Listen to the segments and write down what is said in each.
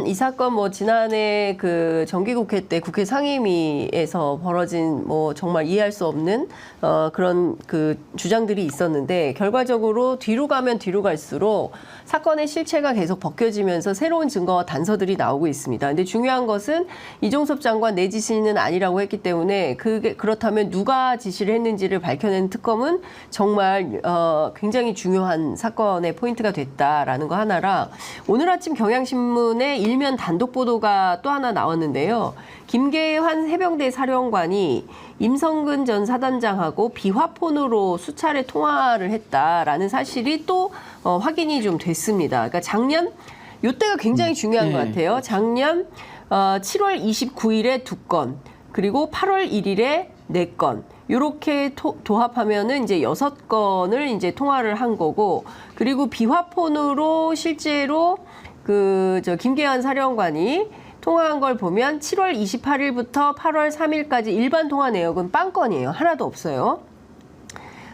이 사건 뭐 지난해 그 정기국회 때 국회 상임위에서 벌어진 뭐 정말 이해할 수 없는 그런 그 주장들이 있었는데 결과적으로 뒤로 가면 뒤로 갈수록 사건의 실체가 계속 벗겨지면서 새로운 증거와 단서들이 나오고 있습니다. 근데 중요한 것은 이종섭 장관 내 지시는 아니라고 했기 때문에 그렇다면 누가 지시를 했는지를 밝혀낸 특검은 정말 굉장히 중요한 사건의 포인트가 됐다라는 거 하나랑 오늘 아침 경향신문에 일면 단독 보도가 또 하나 나왔는데요. 김계환 해병대 사령관이 임성근 전 사단장하고 비화폰으로 수차례 통화를 했다라는 사실이 또 확인이 좀 됐습니다. 그러니까 작년 이때가 굉장히 중요한 것 같아요. 작년 7월 29일에 2건, 그리고 8월 1일에 4건. 이렇게 도합하면은 이제 6건을 이제 통화를 한 거고, 그리고 비화폰으로 실제로 김계환 사령관이 통화한 걸 보면 7월 28일부터 8월 3일까지 일반 통화 내역은 빵건이에요. 하나도 없어요.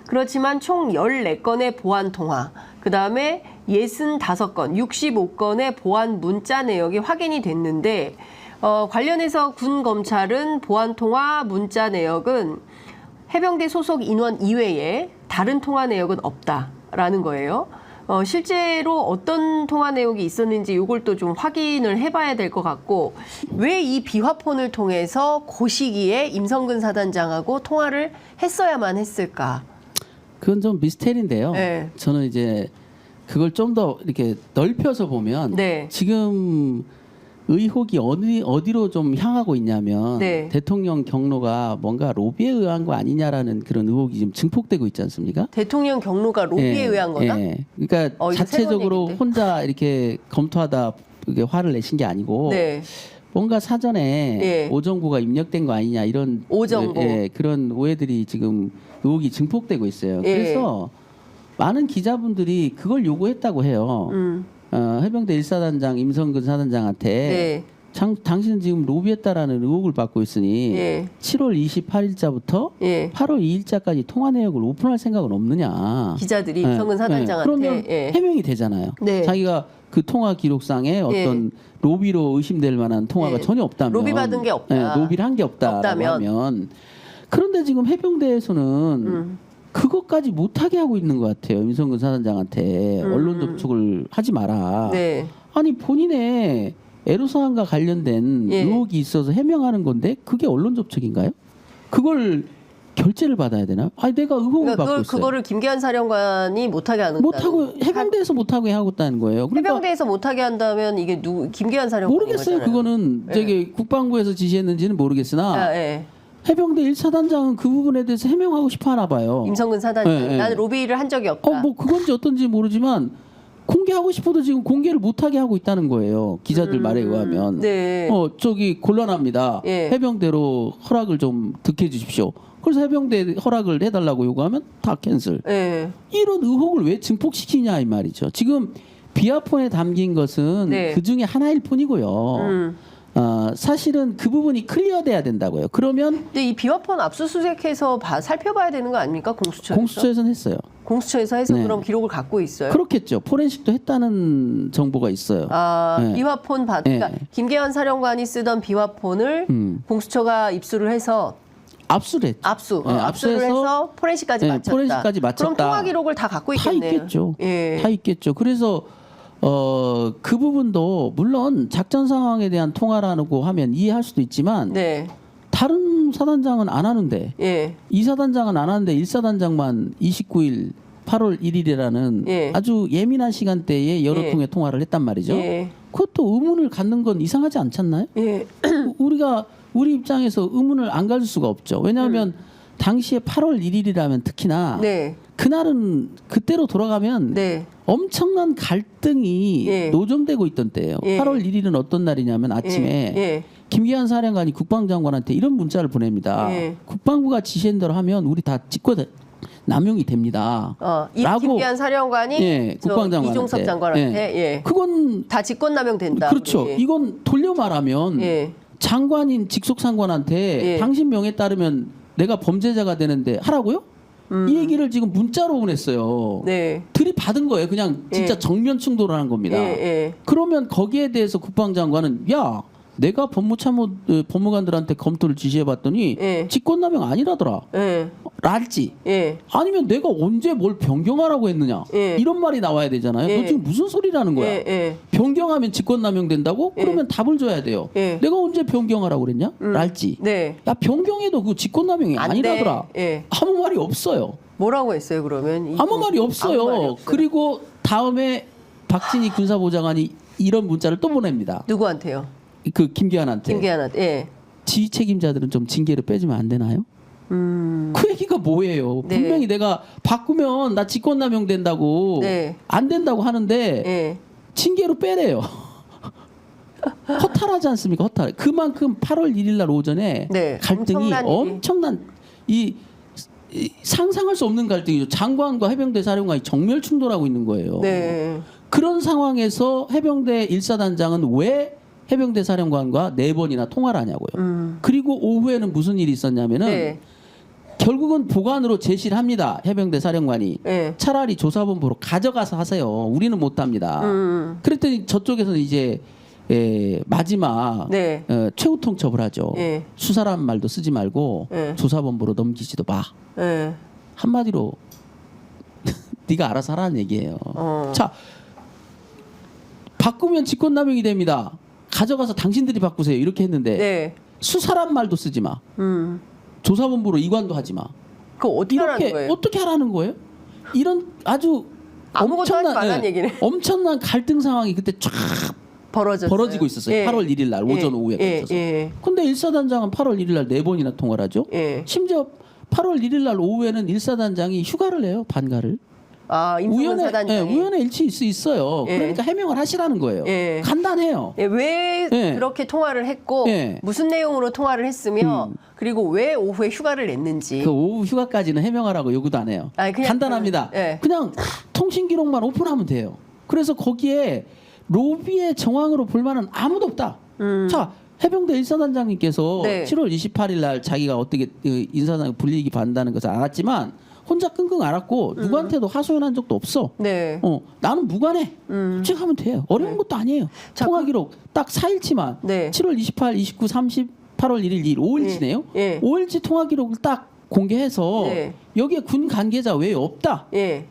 그렇지만 총 14건의 보안 통화, 그 다음에 65건, 65건의 보안 문자 내역이 확인이 됐는데 관련해서 군 검찰은 보안 통화 문자 내역은 해병대 소속 인원 이외에 다른 통화 내역은 없다라는 거예요. 실제로 어떤 통화 내용이 있었는지 이걸 또 좀 확인을 해봐야 될 것 같고, 왜 이 비화폰을 통해서 그 시기에 임성근 사단장하고 통화를 했어야만 했을까? 그건 좀 미스테리인데요. 네. 저는 이제 그걸 좀 더 이렇게 넓혀서 보면 네. 지금 의혹이 어디로 좀 향하고 있냐면 네. 대통령 경로가 뭔가 로비에 의한 거 아니냐라는 그런 의혹이 지금 증폭되고 있지 않습니까? 대통령 경로가 로비에 의한 거다? 예. 그러니까 이거 자체적으로 새로운 얘기인데? 혼자 이렇게 검토하다 이게 화를 내신 게 아니고 네. 뭔가 사전에 예. 오정부가 입력된 거 아니냐 이런 오정부. 그런 오해들이 지금 의혹이 증폭되고 있어요. 예. 그래서 많은 기자분들이 그걸 요구했다고 해요. 해병대 1사단장 임성근 사단장한테 네. 당신은 지금 로비했다라는 의혹을 받고 있으니 예. 7월 28일자부터 예. 8월 2일자까지 통화 내역을 오픈할 생각은 없느냐. 기자들이 임성근 사단장한테. 그러면 예. 해명이 되잖아요. 네. 자기가 그 통화 기록상에 어떤 로비로 의심될 만한 통화가 예. 전혀 없다면, 로비 받은 게 없다. 로비를 한 게 없다라고 하면, 그런데 지금 해병대에서는 그것까지 못하게 하고 있는 것 같아요. 임성근 사단장한테 언론 접촉을 하지 마라. 네. 아니 본인의 애로사항과 관련된 예. 의혹이 있어서 해명하는 건데 그게 언론 접촉인가요? 그걸 결재를 받아야 되나? 아니 내가 의혹을 받고 있어요. 그거를 김계환 사령관이 못하게 하는 못하고 해병대에서 못하게 하고 있다는 거예요. 그러니까 해병대에서 못하게 한다면 이게 김계환 사령관 모르겠어요. 그거는 예. 저기 국방부에서 지시했는지는 모르겠으나 예. 해병대 1사단장은 그 부분에 대해서 해명하고 싶어 하나 봐요. 임성근 사단장 예, 예. 나는 로비를 한 적이 없다. 뭐 그건지 어떤지 모르지만 공개하고 싶어도 지금 공개를 못하게 하고 있다는 거예요. 기자들 말에 의하면. 네. 저기 곤란합니다. 예. 해병대로 허락을 좀 득해 주십시오. 그래서 해병대 허락을 해달라고 요구하면 다 캔슬. 예. 이런 의혹을 왜 증폭시키냐 이 말이죠. 지금 비화폰에 담긴 것은 네. 그 중에 하나일 뿐이고요. 사실은 그 부분이 클리어돼야 된다고요. 그러면 근데 이 비화폰 압수수색해서 살펴봐야 되는 거 아닙니까? 공수처에서? 공수처에서는 했어요. 공수처에서 해서 네. 그럼 기록을 갖고 있어요? 그렇겠죠. 포렌식도 했다는 정보가 있어요. 네. 비화폰 그러니까 네. 김계환 사령관이 쓰던 비화폰을 공수처가 입수를 해서 압수를 했죠. 압수를 해서 포렌식까지 마쳤다. 포렌식까지 마쳤다. 그럼 통화 기록을 다 갖고 다 있겠네요. 있겠죠. 예. 다 있겠죠. 그래서 그 부분도 물론 작전 상황에 대한 통화라고 하면 이해할 수도 있지만 네. 다른 사단장은 안 하는데 예. 2사단장은 안 하는데 1사단장만 29일 8월 1일이라는 예. 아주 예민한 시간대에 여러 예. 통의 통화를 했단 말이죠. 예. 그것도 의문을 갖는 건 이상하지 않잖나요? 예. 우리 입장에서 의문을 안 가질 수가 없죠. 왜냐하면 당시에 8월 1일이라면 특히나 네. 그날은 그때로 돌아가면 네. 엄청난 갈등이 예. 노정되고 있던 때예요. 예. 8월 1일은 어떤 날이냐면 아침에 예. 김기환 사령관이 국방장관한테 이런 문자를 보냅니다. 예. 국방부가 지시한 대로 하면 우리 다 직권 남용이 됩니다. 라고 김기환 사령관이 예, 국방장관한테. 이종섭 장관한테 예. 그건 다 직권남용된다. 그렇죠. 우리. 이건 돌려 말하면 예. 장관인 직속 상관한테 예. 당신 명에 따르면 내가 범죄자가 되는데 하라고요? 이 얘기를 지금 문자로 보냈어요. 네. 들이받은 거예요. 그냥 진짜 예. 정면 충돌하는 겁니다. 예. 그러면 거기에 대해서 국방장관은 야 내가 법무관들한테 검토를 지시해봤더니 예. 직권남용 아니라더라. 예. 랄지. 예. 아니면 내가 언제 뭘 변경하라고 했느냐. 예. 이런 말이 나와야 되잖아요. 예. 너 지금 무슨 소리라는 거야. 예. 변경하면 직권남용 된다고? 예. 그러면 답을 줘야 돼요. 예. 내가 언제 변경하라고 그랬냐? 랄지. 네. 야 변경해도 그 직권남용이 안 아니라더라. 돼. 예. 아무 말이 없어요. 뭐라고 했어요, 그러면? 아무 말이 없어요. 아무 말이 없어요. 그리고 다음에 박진희 군사보좌관이 이런 문자를 또 보냅니다. 누구한테요? 그 김기환한테. 김기환한테. 예. 지휘 책임자들은 좀 징계를 빼주면 안 되나요? 그 얘기가 뭐예요? 네. 분명히 내가 바꾸면 나 직권남용 된다고 네. 안 된다고 하는데 예. 징계로 빼래요. 허탈하지 않습니까? 허탈. 그만큼 8월 1일 날 오전에 네. 갈등이 엄청난 일이. 엄청난 이 상상할 수 없는 갈등이죠. 장관과 해병대 사령관이 정멸 충돌하고 있는 거예요. 네. 그런 상황에서 해병대 1사단장은 왜 해병대 사령관과 4번이나 통화를 하냐고요. 그리고 오후에는 무슨 일이 있었냐면은 네. 결국은 보관으로 제시를 합니다. 해병대 사령관이. 네. 차라리 조사본부로 가져가서 하세요. 우리는 못합니다. 그랬더니 저쪽에서는 이제 마지막 네. 최후 통첩을 하죠. 예. 수사란 말도 쓰지 말고 예. 조사본부로 넘기지도 마. 예. 한마디로 네가 알아서 하라는 얘기예요. 자, 바꾸면 직권남용이 됩니다. 가져가서 당신들이 바꾸세요. 이렇게 했는데 네. 수사란 말도 쓰지 마. 조사본부로 이관도 하지 마. 그거 어떻게 하라는 이렇게 거예요? 어떻게 하라는 거예요? 이런 아주 아무것도 하지 말라는 얘기네. 엄청난 갈등 상황이 그때 쫙 벌어지고 있었어요. 예. 8월 1일 날 오전 오후에 걸쳐서. 예. 근데 1사단장은 8월 1일 날 4번이나 통화를 하죠. 예. 심지어 8월 1일 날 오후에는 1사단장이 휴가를 내요. 반가를. 아, 임성근 사단장이. 우연의 일치일 수 있어요. 예. 그러니까 해명을 하시라는 거예요. 예. 간단해요. 예, 왜 예. 그렇게 통화를 했고 예. 무슨 내용으로 통화를 했으며 그리고 왜 오후에 휴가를 냈는지. 그 오후 휴가까지는 해명하라고 요구도 안 해요. 아니, 그냥 간단합니다. 예. 그냥 통신 기록만 오픈하면 돼요. 그래서 거기에 로비의 정황으로 볼 만한 아무도 없다. 자, 해병대 1사단장님께서 네. 7월 28일 날 자기가 어떻게 인사장 불리기 받는다는 것을 알았지만 혼자 끙끙 앓았고 누구한테도 하소연한 적도 없어. 네. 나는 무관해. 솔직하면 돼요. 어려운 것도 아니에요. 자, 통화 기록 딱 4일치만 네. 7월 28, 29, 30, 8월 1일, 2일 5일치네요. 예. 5일치 통화 기록을 딱 공개해서 네. 여기에 군 관계자 외에 없다. 예.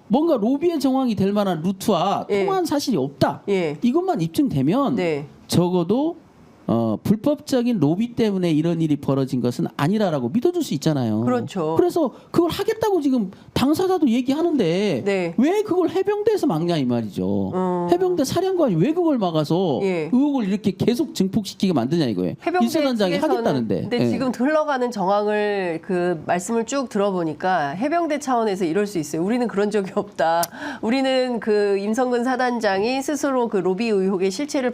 뭔가 로비의 정황이 될 만한 루트와 예. 통화한 사실이 없다. 예. 이것만 입증되면 네. 적어도 불법적인 로비 때문에 이런 일이 벌어진 것은 아니라라고 믿어줄 수 있잖아요. 그렇죠. 그래서 그걸 하겠다고 지금 당사자도 얘기하는데 네. 왜 그걸 해병대에서 막냐 이 말이죠. 해병대 사령관이 왜 그걸 막아서 예. 의혹을 이렇게 계속 증폭시키게 만드냐 이거예요. 해병대 일사단장이 측에서는 하겠다는데. 근데 예. 지금 흘러가는 정황을 그 말씀을 쭉 들어보니까 해병대 차원에서 이럴 수 있어요. 우리는 그런 적이 없다. 우리는 그 임성근 사단장이 스스로 그 로비 의혹의 실체를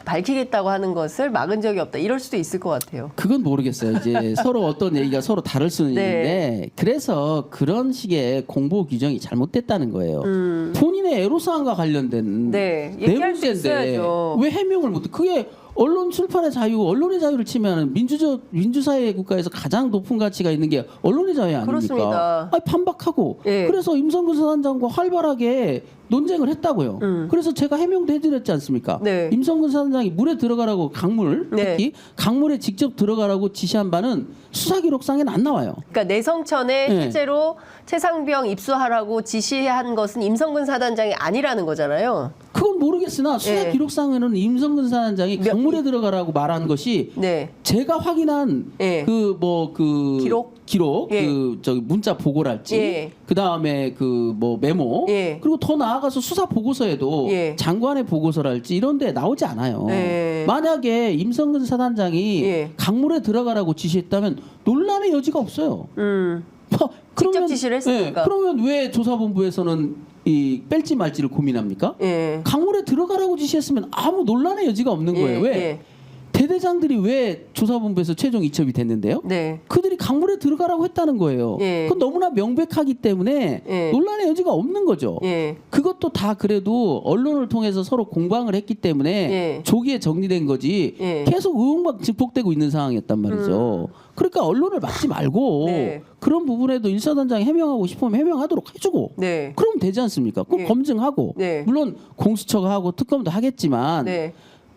밝히겠다고 하는 것을 막은 적이 없다. 이럴 수도 있을 것 같아요. 그건 모르겠어요. 이제 서로 어떤 얘기가 서로 다를 수는 네. 있는데 그래서 그런 식의 공보 규정이 잘못됐다는 거예요. 본인의 애로사항과 관련된 네, 얘기할 수 내문제인데 있어야죠. 왜 해명을 못해? 그게 언론 출판의 자유, 언론의 자유를 치면 민주사회 국가에서 가장 높은 가치가 있는 게 언론의 자유 아닙니까? 그렇습니다. 아니, 반박하고 예. 그래서 임성근 사단장과 활발하게 논쟁을 했다고요. 그래서 제가 해명도 해드렸지 않습니까? 네. 임성근 사단장이 물에 들어가라고 강물, 네. 특히 강물에 직접 들어가라고 지시한 바는 수사 기록상에는 안 나와요. 그러니까 내성천에 네. 실제로 최상병 입수하라고 지시한 것은 임성근 사단장이 아니라는 거잖아요. 그건 모르겠으나 수사 예. 기록상에는 임성근 사단장이 강물에 들어가라고 말한 것이 네. 제가 확인한 예. 기록 예. 저기 문자 보고랄지 예. 그다음에 메모 예. 그리고 더 나아가서 수사 보고서에도 예. 장관의 보고서랄지 이런 데 나오지 않아요. 예. 만약에 임성근 사단장이 예. 강물에 들어가라고 지시했다면 논란의 여지가 없어요. 직접 지시를 했으니까. 그러면 왜 조사본부에서는 이 뺄지 말지를 고민합니까? 예. 강물에 들어가라고 지시했으면 아무 논란의 여지가 없는 거예요. 왜? 예. 대대장들이 왜 조사본부에서 최종 이첩이 됐는데요? 네. 그들이 강물에 들어가라고 했다는 거예요. 예. 그건 너무나 명백하기 때문에 예. 논란의 여지가 없는 거죠. 예. 그것도 다 그래도 언론을 통해서 서로 공방을 했기 때문에 예. 조기에 정리된 거지 예. 계속 의혹만 증폭되고 있는 상황이었단 말이죠. 그러니까 언론을 막지 말고 네. 그런 부분에도 일사단장이 해명하고 싶으면 해명하도록 해주고 네. 그러면 되지 않습니까? 꼭 예. 검증하고 네. 물론 공수처가 하고 특검도 하겠지만 네.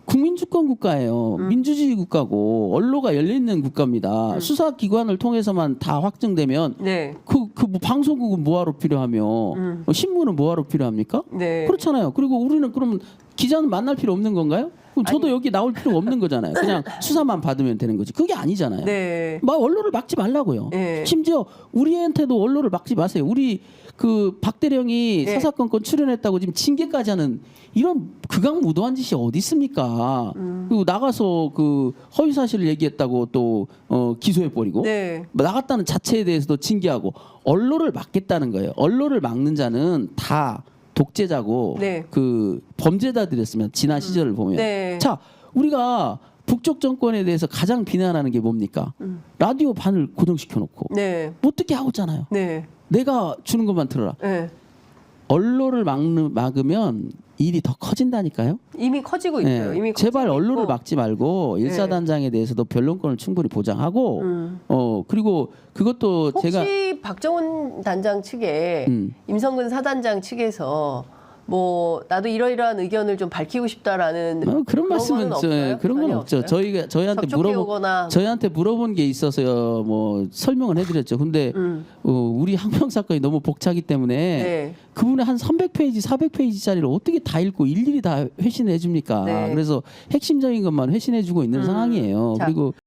국민주권 국가예요. 민주주의 국가고 언론가 열려 있는 국가입니다. 수사기관을 통해서만 다 확정되면 네. 뭐 방송국은 뭐하러 필요하며 신문은 뭐하러 필요합니까? 네. 그렇잖아요. 그리고 우리는 그럼 기자는 만날 필요 없는 건가요? 그럼 저도 여기 나올 필요가 없는 거잖아요. 그냥 수사만 받으면 되는 거지. 그게 아니잖아요. 네. 막 언론을 막지 말라고요. 네. 심지어 우리한테도 언론을 막지 마세요. 우리 그 박대령이 네. 사사건건 출연했다고 지금 징계까지 하는 이런 극악무도한 짓이 어디 있습니까? 그리고 나가서 그 허위 사실을 얘기했다고 또 기소해 버리고 네. 나갔다는 자체에 대해서도 징계하고 언론을 막겠다는 거예요. 언론을 막는 자는 다 독재자고 네. 그 범죄자들이었으면 지난 시절을 보면 네. 자 우리가 북쪽 정권에 대해서 가장 비난하는 게 뭡니까? 라디오 반을 고정시켜 놓고 네. 못 듣게 하고 있잖아요. 네. 내가 주는 것만 들어라. 네. 언론을 막으면 일이 더 커진다니까요. 이미 커지고 있어요. 네. 이미 제발 커지고 언론을 있고. 막지 말고 일사단장에 대해서도 변론권을 충분히 보장하고 그리고 그것도 혹시 제가 박정훈 단장 측에 음. 임성근 사단장 측에서 뭐 나도 이러이러한 의견을 좀 밝히고 싶다라는 그런 말씀은 거는 없어요? 그런 건 전혀 없죠. 없어요? 접촉해 오거나 저희한테 물어본 게 있어서 뭐 설명을 해드렸죠. 근데 우리 항명 사건이 너무 벅차기 때문에 네. 그분의 한 300페이지, 400페이지짜리를 어떻게 다 읽고 일일이 다 회신해 줍니까? 네. 그래서 핵심적인 것만 회신해 주고 있는 상황이에요. 자, 그리고